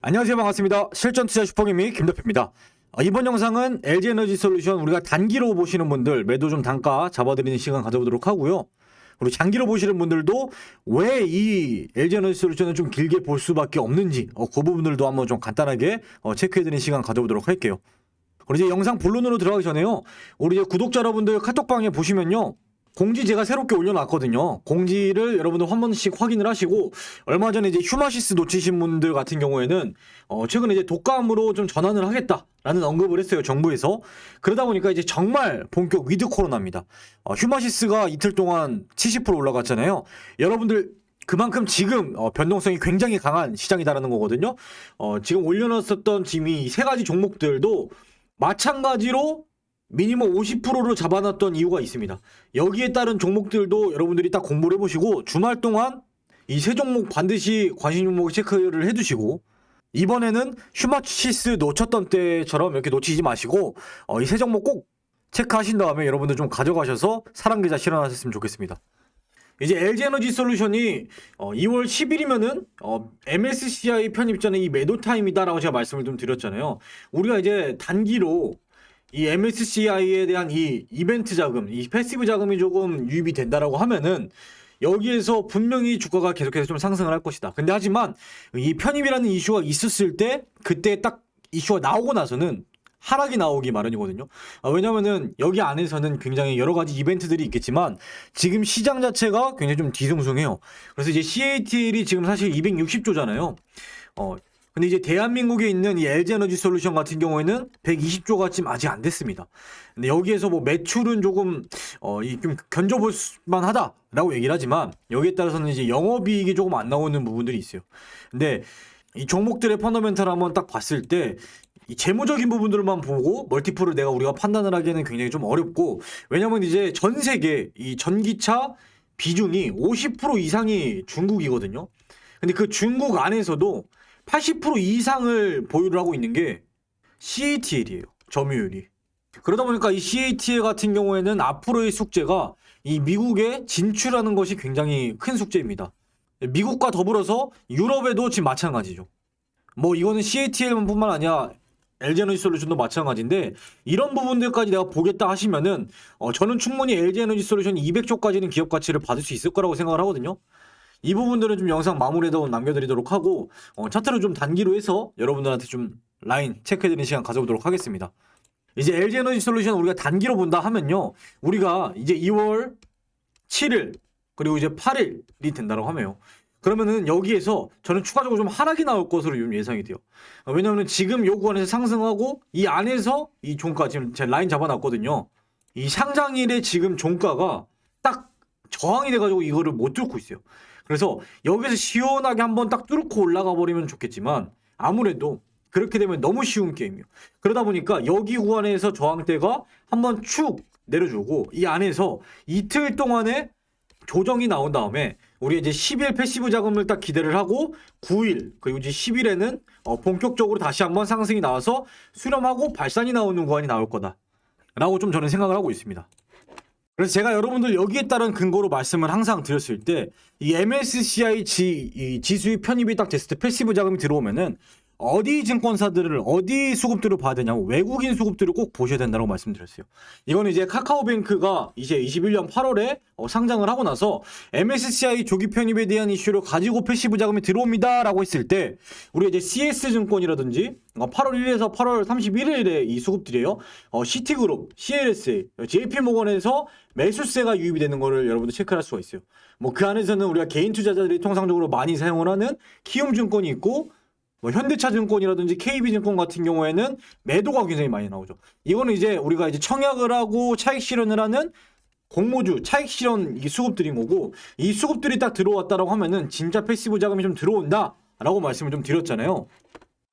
안녕하세요. 반갑습니다. 실전투자 슈퍼개미 김대표입니다. 이번 영상은 LG에너지솔루션 우리가 단기로 보시는 분들 매도 좀 단가 잡아드리는 시간 가져보도록 하고요. 그리고 장기로 보시는 분들도 왜 이 LG에너지솔루션을 좀 길게 볼 수밖에 없는지 그 부분들도 한번 좀 간단하게 체크해드리는 시간 가져보도록 할게요. 그리고 이제 영상 본론으로 들어가기 전에요. 우리 이제 구독자 여러분들 카톡방에 보시면요. 공지 제가 새롭게 올려놨거든요. 공지를 여러분들 한 번씩 확인을 하시고, 얼마 전에 이제 휴마시스 놓치신 분들 같은 경우에는 최근에 이제 독감으로 좀 전환을 하겠다라는 언급을 했어요, 정부에서. 그러다 보니까 이제 정말 본격 위드 코로나입니다. 휴마시스가 이틀 동안 70% 올라갔잖아요. 여러분들 그만큼 지금 변동성이 굉장히 강한 시장이다라는 거거든요. 지금 올려놨었던 지금 이 세 가지 종목들도 마찬가지로 미니멈 50%로 잡아놨던 이유가 있습니다. 여기에 따른 종목들도 여러분들이 딱 공부를 해보시고 주말 동안 이 세 종목 반드시 관심 종목 체크를 해두시고, 이번에는 휴마시스 놓쳤던 때처럼 이렇게 놓치지 마시고 이 세 종목 꼭 체크하신 다음에 여러분들 좀 가져가셔서 사랑 계좌 실현하셨으면 좋겠습니다. 이제 LG에너지솔루션이 2월 10일이면은 MSCI 편입 전에 이 매도 타임이다라고 제가 말씀을 좀 드렸잖아요. 우리가 이제 단기로 이 MSCI에 대한 이 이벤트 자금, 이 패시브 자금이 조금 유입이 된다라고 하면은 여기에서 분명히 주가가 계속해서 좀 상승을 할 것이다. 근데 하지만 이 편입이라는 이슈가 있었을 때 그때 딱 이슈가 나오고 나서는 하락이 나오기 마련이거든요. 왜냐면은 여기 안에서는 굉장히 여러 가지 이벤트들이 있겠지만 지금 시장 자체가 굉장히 좀 뒤숭숭해요. 그래서 이제 CATL이 지금 사실 260조잖아요. 근데 이제 대한민국에 있는 이 LG에너지솔루션 같은 경우에는 120조가 지금 아직 안 됐습니다. 근데 여기에서 뭐 매출은 조금 좀 견뎌볼 만하다라고 얘기를 하지만 여기에 따라서는 이제 영업이익이 조금 안 나오는 부분들이 있어요. 근데 이 종목들의 펀더멘탈 한번 딱 봤을 때 이 재무적인 부분들만 보고 멀티플을 우리가 판단을 하기에는 굉장히 좀 어렵고, 왜냐면 이제 전 세계 이 전기차 비중이 50% 이상이 중국이거든요. 근데 그 중국 안에서도 80% 이상을 보유를 하고 있는 게 CATL이에요. 점유율이. 그러다 보니까 이 CATL 같은 경우에는 앞으로의 숙제가 이 미국에 진출하는 것이 굉장히 큰 숙제입니다. 미국과 더불어서 유럽에도 지금 마찬가지죠. 뭐 이거는 CATL뿐만 아니라 LG에너지솔루션도 마찬가지인데, 이런 부분들까지 내가 보겠다 하시면은 저는 충분히 LG에너지솔루션이 200조까지는 기업 가치를 받을 수 있을 거라고 생각을 하거든요. 이 부분들은 좀 영상 마무리에도 남겨드리도록 하고 차트를 좀 단기로 해서 여러분들한테 좀 라인 체크해드리는 시간 가져보도록 하겠습니다. 이제 LG에너지솔루션 우리가 단기로 본다 하면요, 우리가 이제 2월 7일 그리고 이제 8일이 된다고 하며요. 그러면은 여기에서 저는 추가적으로 좀 하락이 나올 것으로 좀 예상이 돼요. 왜냐하면 지금 요 구간에서 상승하고 이 안에서 이 종가 지금 제 라인 잡아놨거든요. 이 상장일에 지금 종가가 딱 저항이 돼가지고 이거를 못 뚫고 있어요. 그래서 여기서 시원하게 한번 딱 뚫고 올라가 버리면 좋겠지만 아무래도 그렇게 되면 너무 쉬운 게임이에요. 그러다 보니까 여기 구간에서 저항대가 한번 축 내려주고 이 안에서 이틀 동안에 조정이 나온 다음에 우리 이제 10일 패시브 자금을 딱 기대를 하고 9일 그리고 이제 10일에는 본격적으로 다시 한번 상승이 나와서 수렴하고 발산이 나오는 구간이 나올 거다라고 좀 저는 생각을 하고 있습니다. 그래서 제가 여러분들 여기에 따른 근거로 말씀을 항상 드렸을 때 이 MSCI 이 지수의 편입이 딱 됐을 때 패시브 자금이 들어오면은 어디 증권사들을 어디 수급들을 봐야 되냐고, 외국인 수급들을 꼭 보셔야 된다고 말씀드렸어요. 이거는 이제 카카오뱅크가 이제 21년 8월에 상장을 하고 나서 MSCI 조기 편입에 대한 이슈를 가지고 패시브 자금이 들어옵니다라고 했을 때 우리 이제 CS증권이라든지 8월 1일에서 8월 31일에 이 수급들이에요. 시티그룹, CLS, JP모건에서 매수세가 유입이 되는 거를 여러분들 체크할 수가 있어요. 뭐 그 안에서는 우리가 개인 투자자들이 통상적으로 많이 사용을 하는 키움증권이 있고, 뭐 현대차증권이라든지 KB증권 같은 경우에는 매도가 굉장히 많이 나오죠. 이거는 이제 우리가 이제 청약을 하고 차익 실현을 하는 공모주 차익 실현 이 수급들인 거고, 이 수급들이 딱 들어왔다라고 하면은 진짜 패시브 자금이 좀 들어온다라고 말씀을 좀 드렸잖아요.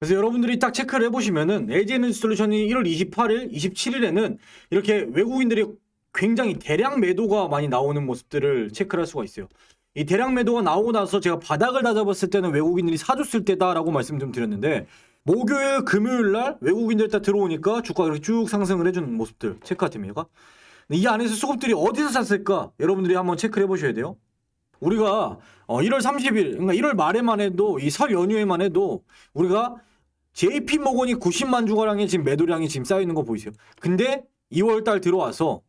그래서 여러분들이 딱 체크를 해보시면은 LG에너지솔루션이 1월 28일, 27일에는 이렇게 외국인들이 굉장히 대량 매도가 많이 나오는 모습들을 체크를 할 수가 있어요. 이 대량 매도가 나오고 나서 제가 바닥을 다잡았을 때는 외국인들이 사줬을 때다라고 말씀 좀 드렸는데, 목요일, 금요일 날 외국인들이 딱 들어오니까 주가가 이렇게 쭉 상승을 해주는 모습들 체크가 됩니다. 이 안에서 수급들이 어디서 샀을까 여러분들이 한번 체크를 해보셔야 돼요. 우리가 1월 30일, 그러니까 1월 말에만 해도 이 설 연휴에만 해도 우리가 JP 모건이 90만 주가량의 지금 매도량이 지금 쌓여 있는 거 보이세요? 근데 2월 달 들어와서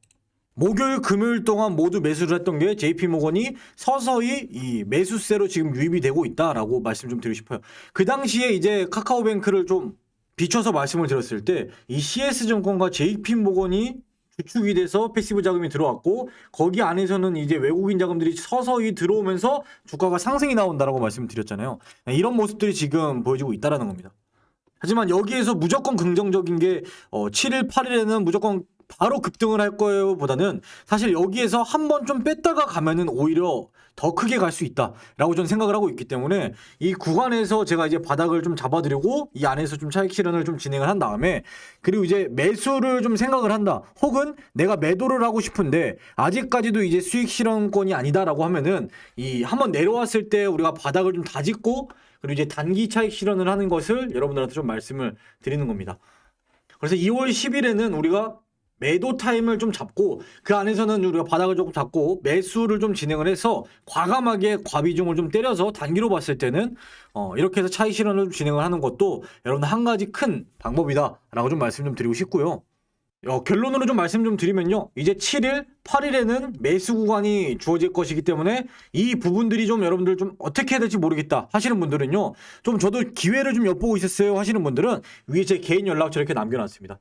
목요일, 금요일 동안 모두 매수를 했던 게 JP 모건이 서서히 이 매수세로 지금 유입이 되고 있다라고 말씀 좀 드리고 싶어요. 그 당시에 이제 카카오뱅크를 좀 비춰서 말씀을 드렸을 때 이 CS증권과 JP 모건이 주축이 돼서 패시브 자금이 들어왔고 거기 안에서는 이제 외국인 자금들이 서서히 들어오면서 주가가 상승이 나온다라고 말씀을 드렸잖아요. 이런 모습들이 지금 보여지고 있다라는 겁니다. 하지만 여기에서 무조건 긍정적인 게 7일, 8일에는 무조건 바로 급등을 할 거예요 보다는 사실 여기에서 한번 좀 뺐다가 가면은 오히려 더 크게 갈 수 있다라고 저는 생각을 하고 있기 때문에 이 구간에서 제가 이제 바닥을 좀 잡아드리고 이 안에서 좀 차익 실현을 좀 진행을 한 다음에 그리고 이제 매수를 좀 생각을 한다 혹은 내가 매도를 하고 싶은데 아직까지도 이제 수익 실현권이 아니다라고 하면은 이 한번 내려왔을 때 우리가 바닥을 좀 다짓고 그리고 이제 단기 차익 실현을 하는 것을 여러분들한테 좀 말씀을 드리는 겁니다. 그래서 2월 10일에는 우리가 매도 타임을 좀 잡고 그 안에서는 우리가 바닥을 조금 잡고 매수를 좀 진행을 해서 과감하게 과비중을 좀 때려서 단기로 봤을 때는 이렇게 해서 차익 실현을 좀 진행을 하는 것도 여러분들 한 가지 큰 방법이다라고 좀 말씀 좀 드리고 싶고요. 결론으로 좀 말씀 좀 드리면요. 이제 7일, 8일에는 매수 구간이 주어질 것이기 때문에 이 부분들이 좀 여러분들 좀 어떻게 해야 될지 모르겠다 하시는 분들은요. 좀 저도 기회를 좀 엿보고 있었어요 하시는 분들은 위에 제 개인 연락처 이렇게 남겨놨습니다.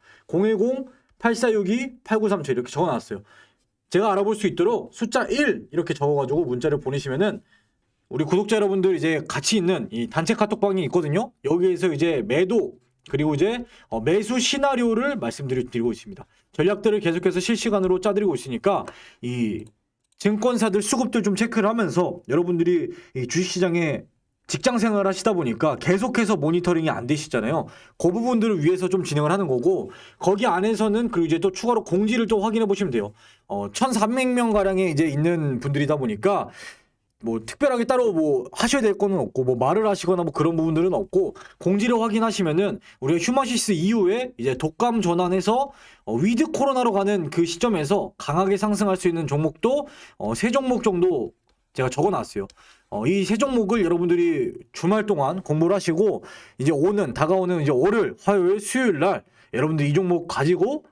010-8462-8937 이렇게 적어놨어요. 제가 알아볼 수 있도록 숫자 1 이렇게 적어가지고 문자를 보내시면은 우리 구독자 여러분들 이제 같이 있는 이 단체 카톡방이 있거든요. 여기에서 이제 매도 그리고 이제 매수 시나리오를 말씀드리고 있습니다. 전략들을 계속해서 실시간으로 짜드리고 있으니까 이 증권사들 수급들 좀 체크를 하면서 여러분들이 이 주식시장에 직장 생활을 하시다 보니까 계속해서 모니터링이 안 되시잖아요. 그 부분들을 위해서 좀 진행을 하는 거고 거기 안에서는 그리고 이제 또 추가로 공지를 또 확인해 보시면 돼요. 1,300명 가량에 이제 있는 분들이다 보니까 뭐 특별하게 따로 뭐 하셔야 될 거는 없고 뭐 말을 하시거나 뭐 그런 부분들은 없고 공지를 확인하시면은 우리가 휴마시스 이후에 이제 독감 전환해서 위드 코로나로 가는 그 시점에서 강하게 상승할 수 있는 종목도 세 종목 정도 제가 적어놨어요. 이 세 종목을 여러분들이 주말 동안 공부를 하시고 이제 다가오는 이제 월요일, 화요일, 수요일 날 여러분들 이 종목 가지고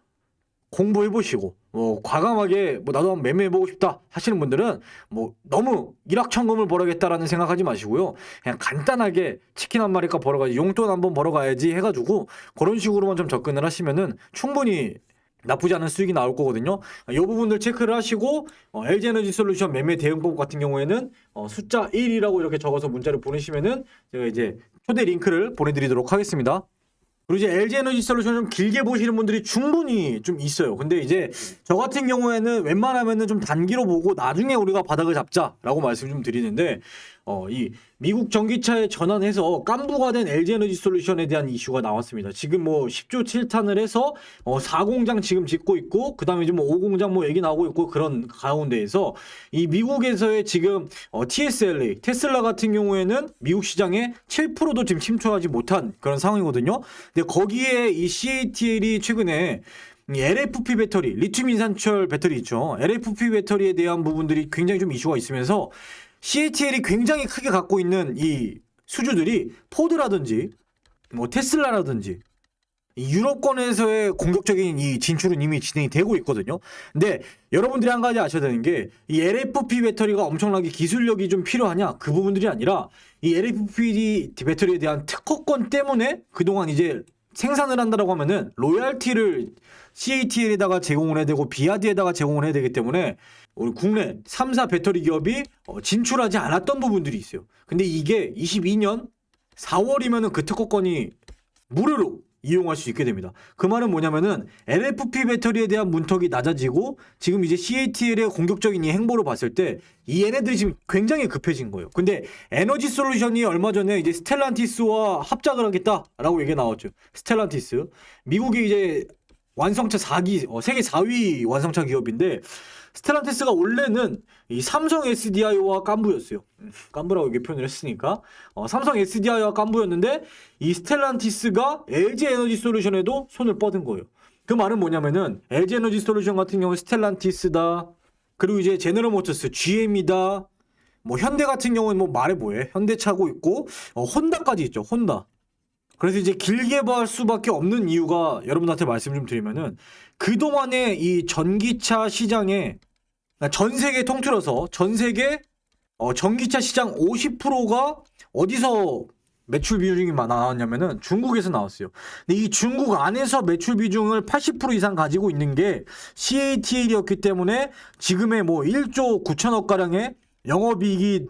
공부해 보시고 과감하게 뭐 나도 한번 매매해 보고 싶다 하시는 분들은 뭐 너무 일확천금을 벌어야겠다라는 생각하지 마시고요. 그냥 간단하게 치킨 한 마리값 벌어가지고 용돈 한번 벌어가야지 해가지고 그런 식으로만 좀 접근을 하시면은 충분히 나쁘지 않은 수익이 나올 거거든요. 이 부분들 체크를 하시고 LG에너지솔루션 매매 대응법 같은 경우에는 숫자 1이라고 이렇게 적어서 문자를 보내시면은 제가 이제 초대 링크를 보내드리도록 하겠습니다. 그리고 이제 LG에너지솔루션 좀 길게 보시는 분들이 충분히 좀 있어요. 근데 이제 저 같은 경우에는 웬만하면은 좀 단기로 보고 나중에 우리가 바닥을 잡자라고 말씀 좀 드리는데 이 미국 전기차에 전환해서 깐부가 된 LG에너지솔루션에 대한 이슈가 나왔습니다. 지금 뭐 10조 7탄을 해서 4공장 지금 짓고 있고 그다음에 이제 뭐 5공장 뭐 얘기 나오고 있고 그런 가운데에서 이 미국에서의 지금 TSLA 테슬라 같은 경우에는 미국 시장에 7%도 지금 침투하지 못한 그런 상황이거든요. 근데 거기에 이 CATL이 최근에 이 LFP 배터리, 리튬 인산철 배터리 있죠. LFP 배터리에 대한 부분들이 굉장히 좀 이슈가 있으면서 CATL이 굉장히 크게 갖고 있는 이 수주들이 포드라든지 뭐 테슬라라든지 이 유럽권에서의 공격적인 이 진출은 이미 진행이 되고 있거든요. 근데 여러분들이 한 가지 아셔야 되는 게 이 LFP 배터리가 엄청나게 기술력이 좀 필요하냐 그 부분들이 아니라 이 LFP 배터리에 대한 특허권 때문에 그동안 이제 생산을 한다라고 하면은 로열티를 CATL에다가 제공을 해야 되고 비아드에다가 제공을 해야 되기 때문에 우리 국내 3사 배터리 기업이 진출하지 않았던 부분들이 있어요. 근데 이게 22년 4월이면은 그 특허권이 무료로 이용할 수 있게 됩니다. 그 말은 뭐냐면은 LFP 배터리에 대한 문턱이 낮아지고 지금 이제 CATL의 공격적인 이 행보를 봤을 때 이 얘네들이 지금 굉장히 급해진 거예요. 근데 에너지솔루션이 얼마 전에 이제 스텔란티스와 합작을 하겠다라고 얘기가 나왔죠. 스텔란티스 미국이 이제 완성차 4기 세계 4위 완성차 기업인데 스텔란티스가 원래는 이 삼성 SDI와 깐부였어요. 깐부라고 이렇게 표현을 했으니까 삼성 SDI와 깐부였는데 이 스텔란티스가 LG에너지솔루션에도 손을 뻗은 거예요. 그 말은 뭐냐면은 LG에너지솔루션 같은 경우 스텔란티스다. 그리고 이제 제너럴모터스 GM이다. 뭐 현대 같은 경우는 뭐 말해 뭐해. 현대차고 있고 혼다까지 있죠. 혼다. 그래서 이제 길게 볼 수밖에 없는 이유가 여러분한테 말씀 좀 드리면은 그동안의 이 전기차 시장에 전 세계 통틀어서 전 세계 전기차 시장 50%가 어디서 매출 비중이 나왔냐면은 중국에서 나왔어요. 근데 이 중국 안에서 매출 비중을 80% 이상 가지고 있는 게 CATL이었기 때문에 지금의 뭐 1조 9천억 가량의 영업이익이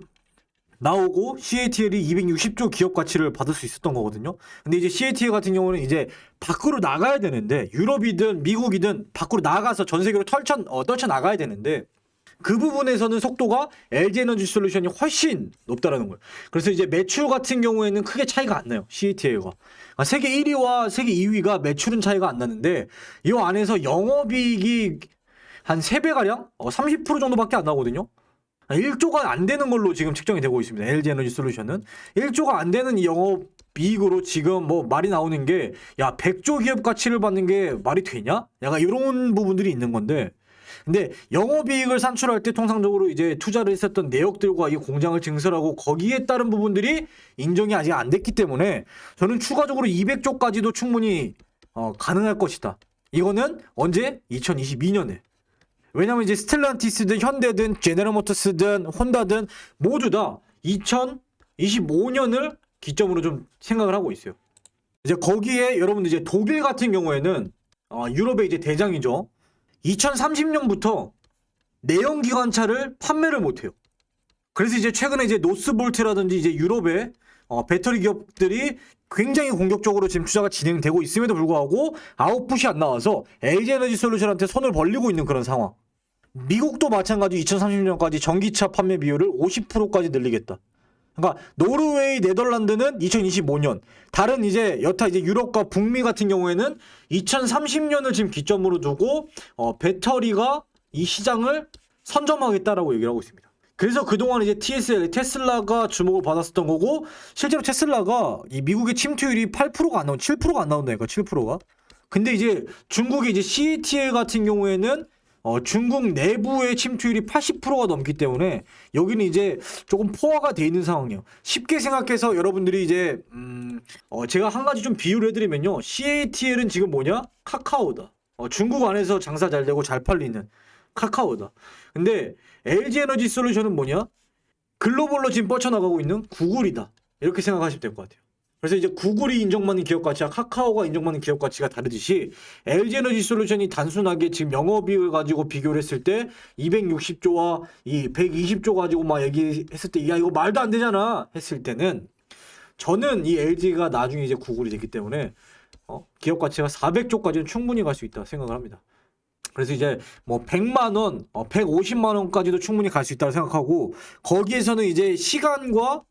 나오고 CATL이 260조 기업 가치를 받을 수 있었던 거거든요. 근데 이제 CATL 같은 경우는 이제 밖으로 나가야 되는데 유럽이든 미국이든 밖으로 나가서 전 세계로 떨쳐 나가야 되는데 그 부분에서는 속도가 LG에너지 솔루션이 훨씬 높다라는 거예요. 그래서 이제 매출 같은 경우에는 크게 차이가 안 나요. CATL가. 세계 1위와 세계 2위가 매출은 차이가 안 나는데 이 안에서 영업이익이 한 3배가량? 30% 정도밖에 안 나거든요. 1조가 안 되는 걸로 지금 측정이 되고 있습니다. LG에너지 솔루션은 1조가 안 되는 이 영업이익으로 지금 뭐 말이 나오는 게 야 100조 기업 가치를 받는 게 말이 되냐? 약간 이런 부분들이 있는 건데 근데 영업이익을 산출할 때 통상적으로 이제 투자를 했었던 내역들과 이 공장을 증설하고 거기에 따른 부분들이 인정이 아직 안 됐기 때문에 저는 추가적으로 200조까지도 충분히 가능할 것이다. 이거는 언제? 2022년에. 왜냐면 이제 스텔란티스든 현대든 제네럴모터스든 혼다든 모두 다 2025년을 기점으로 좀 생각을 하고 있어요. 이제 거기에 여러분들 이제 독일 같은 경우에는 유럽의 이제 대장이죠. 2030년부터 내연기관차를 판매를 못해요. 그래서 이제 최근에 이제 노스볼트라든지 이제 유럽의 배터리 기업들이 굉장히 공격적으로 지금 투자가 진행되고 있음에도 불구하고 아웃풋이 안 나와서 LG에너지 솔루션한테 손을 벌리고 있는 그런 상황. 미국도 마찬가지 2030년까지 전기차 판매 비율을 50%까지 늘리겠다. 그러니까 노르웨이, 네덜란드는 2025년, 다른 이제 여타 이제 유럽과 북미 같은 경우에는 2030년을 지금 기점으로 두고 배터리가 이 시장을 선점하겠다라고 얘기를 하고 있습니다. 그래서 그동안 이제 TSL, 테슬라가 주목을 받았었던 거고 실제로 테슬라가 이 미국의 침투율이 8%가 안 나온 7%가 안 나온다니까 7%가. 근데 이제 중국의 이제 CATL 같은 경우에는 중국 내부의 침투율이 80%가 넘기 때문에 여기는 이제 조금 포화가 돼 있는 상황이에요. 쉽게 생각해서 여러분들이 이제 제가 한 가지 좀 비유를 해드리면요. CATL은 지금 뭐냐? 카카오다. 중국 안에서 장사 잘 되고 잘 팔리는 카카오다. 근데 LG에너지 솔루션은 뭐냐? 글로벌로 지금 뻗쳐나가고 있는 구글이다. 이렇게 생각하시면 될 것 같아요. 그래서 이제 구글이 인정받는 기업 가치와 카카오가 인정받는 기업 가치가 다르듯이 LG에너지 솔루션이 단순하게 지금 영업이익을 가지고 비교를 했을 때 260조와 이 120조 가지고 막 얘기했을 때 야 이거 말도 안 되잖아 했을 때는 저는 이 LG가 나중에 이제 구글이 됐기 때문에 기업 가치가 400조까지는 충분히 갈 수 있다 생각을 합니다. 그래서 이제 뭐 100만 원, 150만 원까지도 충분히 갈 수 있다고 생각하고 거기에서는 이제 시간과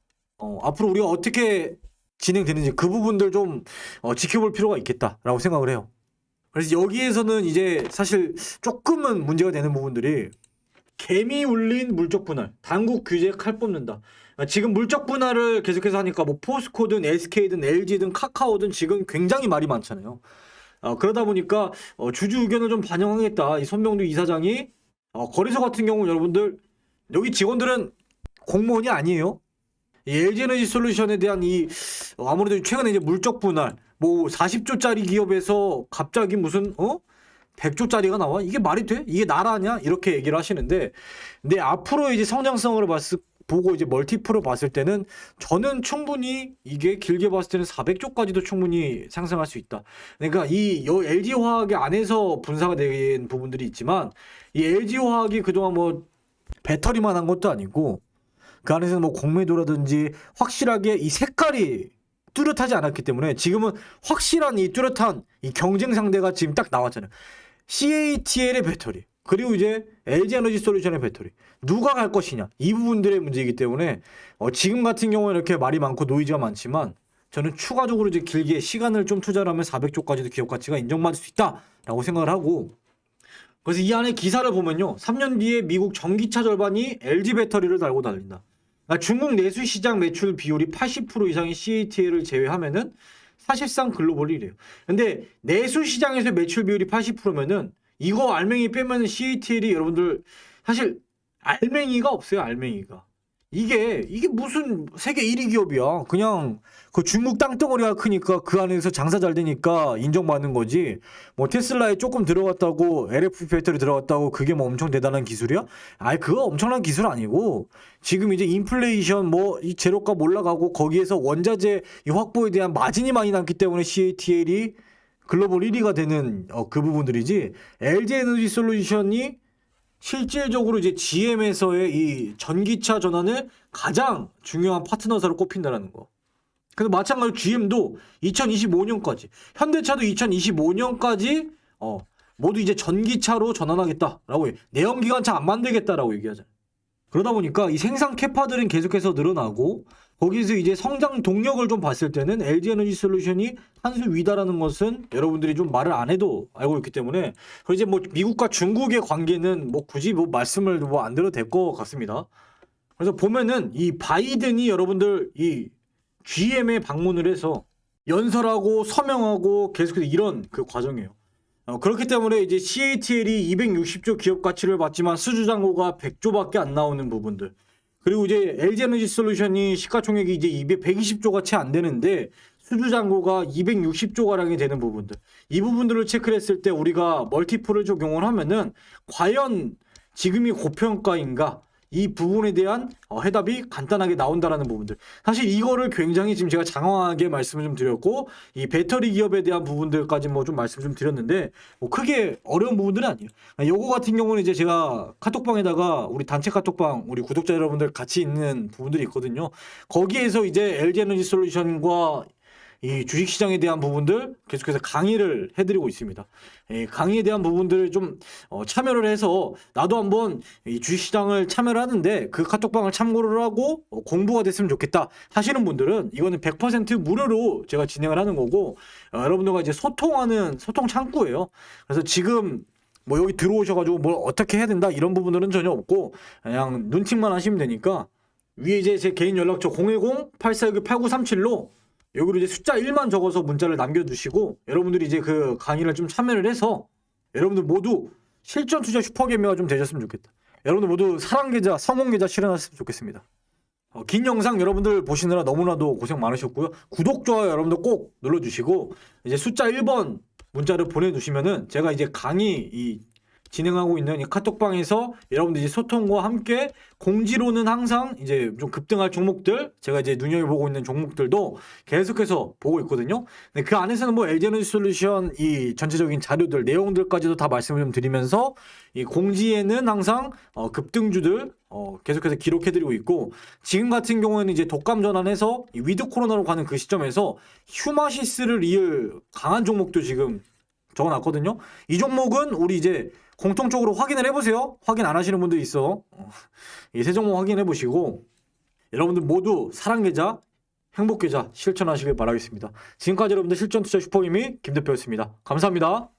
앞으로 우리가 어떻게 진행되는지 그 부분들 좀 지켜볼 필요가 있겠다라고 생각을 해요. 그래서 여기에서는 이제 사실 조금은 문제가 되는 부분들이 개미 울린 물적 분할, 당국 규제 칼 뽑는다. 지금 물적 분할을 계속해서 하니까 뭐 포스코든 SK든 LG든 카카오든 지금 굉장히 말이 많잖아요. 그러다 보니까 주주 의견을 좀 반영하겠다. 이 손명두 이사장이 거래소 같은 경우 여러분들 여기 직원들은 공무원이 아니에요. 이 LG에너지 솔루션에 대한 이 아무래도 최근에 이제 물적 분할 뭐 40조짜리 기업에서 갑자기 무슨 100조짜리가 나와? 이게 말이 돼? 이게 나라냐? 이렇게 얘기를 하시는데 근데 앞으로 이제 성장성을 보고 이제 멀티플을 봤을 때는 저는 충분히 이게 길게 봤을 때는 400조까지도 충분히 상승할 수 있다. 그러니까 이 LG화학의 안에서 분사가 된 부분들이 있지만 이 LG화학이 그동안 뭐 배터리만 한 것도 아니고 그 안에서는 뭐 공매도라든지 확실하게 이 색깔이 뚜렷하지 않았기 때문에 지금은 확실한 이 뚜렷한 이 경쟁 상대가 지금 딱 나왔잖아요. CATL의 배터리 그리고 이제 LG에너지 솔루션의 배터리 누가 갈 것이냐 이 부분들의 문제이기 때문에 지금 같은 경우는 이렇게 말이 많고 노이즈가 많지만 저는 추가적으로 이제 길게 시간을 좀 투자를 하면 400조까지도 기업 가치가 인정받을 수 있다라고 생각을 하고 그래서 이 안에 기사를 보면요 3년 뒤에 미국 전기차 절반이 LG 배터리를 달고 달린다. 그러니까 중국 내수 시장 매출 비율이 80% 이상인 CATL을 제외하면은 사실상 글로벌 1위예요. 근데 내수 시장에서 매출 비율이 80%면은 이거 알맹이 빼면 CATL이 여러분들 사실 알맹이가 없어요. 알맹이가. 이게 무슨 세계 1위 기업이야. 그냥 그 중국 땅덩어리가 크니까 그 안에서 장사 잘 되니까 인정받는 거지. 뭐 테슬라에 조금 들어갔다고 LFP 배터리 들어갔다고 그게 뭐 엄청 대단한 기술이야? 아니 그거 엄청난 기술 아니고 지금 이제 인플레이션 뭐 이 재료값 올라가고 거기에서 원자재 이 확보에 대한 마진이 많이 남기 때문에 CATL이 글로벌 1위가 되는 그 부분들이지. LG 에너지 솔루션이 실질적으로 이제 GM에서의 이 전기차 전환을 가장 중요한 파트너사로 꼽힌다는 거. 근데 마찬가지로 GM도 2025년까지, 현대차도 2025년까지 모두 이제 전기차로 전환하겠다라고 해. 내연기관차 안 만들겠다라고 얘기하잖아요. 그러다 보니까 이 생산 캐파들은 계속해서 늘어나고 거기서 이제 성장 동력을 좀 봤을 때는 LG 에너지 솔루션이 한 수 위다라는 것은 여러분들이 좀 말을 안 해도 알고 있기 때문에 그리고 이제 뭐 미국과 중국의 관계는 뭐 굳이 뭐 말씀을 뭐 안 드려도 될 것 같습니다. 그래서 보면은 이 바이든이 여러분들 이 GM에 방문을 해서 연설하고 서명하고 계속해서 이런 그 과정이에요. 그렇기 때문에 이제 CATL이 260조 기업 가치를 받지만 수주잔고가 100조밖에 안 나오는 부분들. 그리고 이제 LG 에너지 솔루션이 시가총액이 이제 120조가 채 안 되는데 수주잔고가 260조 가량이 되는 부분들. 이 부분들을 체크를 했을 때 우리가 멀티플을 적용을 하면은 과연 지금이 고평가인가? 이 부분에 대한 해답이 간단하게 나온다라는 부분들. 사실 이거를 굉장히 지금 제가 장황하게 말씀을 좀 드렸고 이 배터리 기업에 대한 부분들까지 뭐 좀 말씀 좀 드렸는데 뭐 크게 어려운 부분들은 아니에요. 요거 같은 경우는 이제 제가 카톡방에다가 우리 단체 카톡방 우리 구독자 여러분들 같이 있는 부분들이 있거든요. 거기에서 이제 LG 에너지 솔루션과 이 주식시장에 대한 부분들 계속해서 강의를 해드리고 있습니다. 강의에 대한 부분들을 좀 참여를 해서 나도 한번 이 주식시장을 참여를 하는데 그 카톡방을 참고를 하고 공부가 됐으면 좋겠다 하시는 분들은 이거는 100% 무료로 제가 진행을 하는 거고 여러분들과 이제 소통하는 소통 창구예요. 그래서 지금 뭐 여기 들어오셔가지고 뭘 어떻게 해야 된다 이런 부분들은 전혀 없고 그냥 눈팅만 하시면 되니까 위에 이제 제 개인 연락처 010-8469-8937로 여기로 이제 숫자 1만 적어서 문자를 남겨주시고 여러분들이 이제 그 강의를 좀 참여를 해서 여러분들 모두 실전 투자 슈퍼개미가 좀 되셨으면 좋겠다. 여러분들 모두 사랑계좌, 성공계좌 실현하셨으면 좋겠습니다. 긴 영상 여러분들 보시느라 너무나도 고생 많으셨고요. 구독, 좋아요 여러분들 꼭 눌러주시고 이제 숫자 1번 문자를 보내주시면은 제가 이제 강의 진행하고 있는 이 카톡방에서 여러분들 이제 소통과 함께 공지로는 항상 이제 좀 급등할 종목들 제가 이제 눈여겨보고 있는 종목들도 계속해서 보고 있거든요. 근데 그 안에서는 뭐 LG 에너지 솔루션 이 전체적인 자료들 내용들까지도 다 말씀을 좀 드리면서 이 공지에는 항상 급등주들 계속해서 기록해드리고 있고 지금 같은 경우에는 이제 독감 전환해서 이 위드 코로나로 가는 그 시점에서 휴마시스를 이을 강한 종목도 지금 적어놨거든요. 이 종목은 우리 이제 공통적으로 확인을 해보세요. 확인 안 하시는 분들이 있어. 이 세 종목 확인해 보시고 여러분들 모두 사랑계좌, 행복계좌 실천하시길 바라겠습니다. 지금까지 여러분들 실전투자 슈퍼힘이 김 대표였습니다. 감사합니다.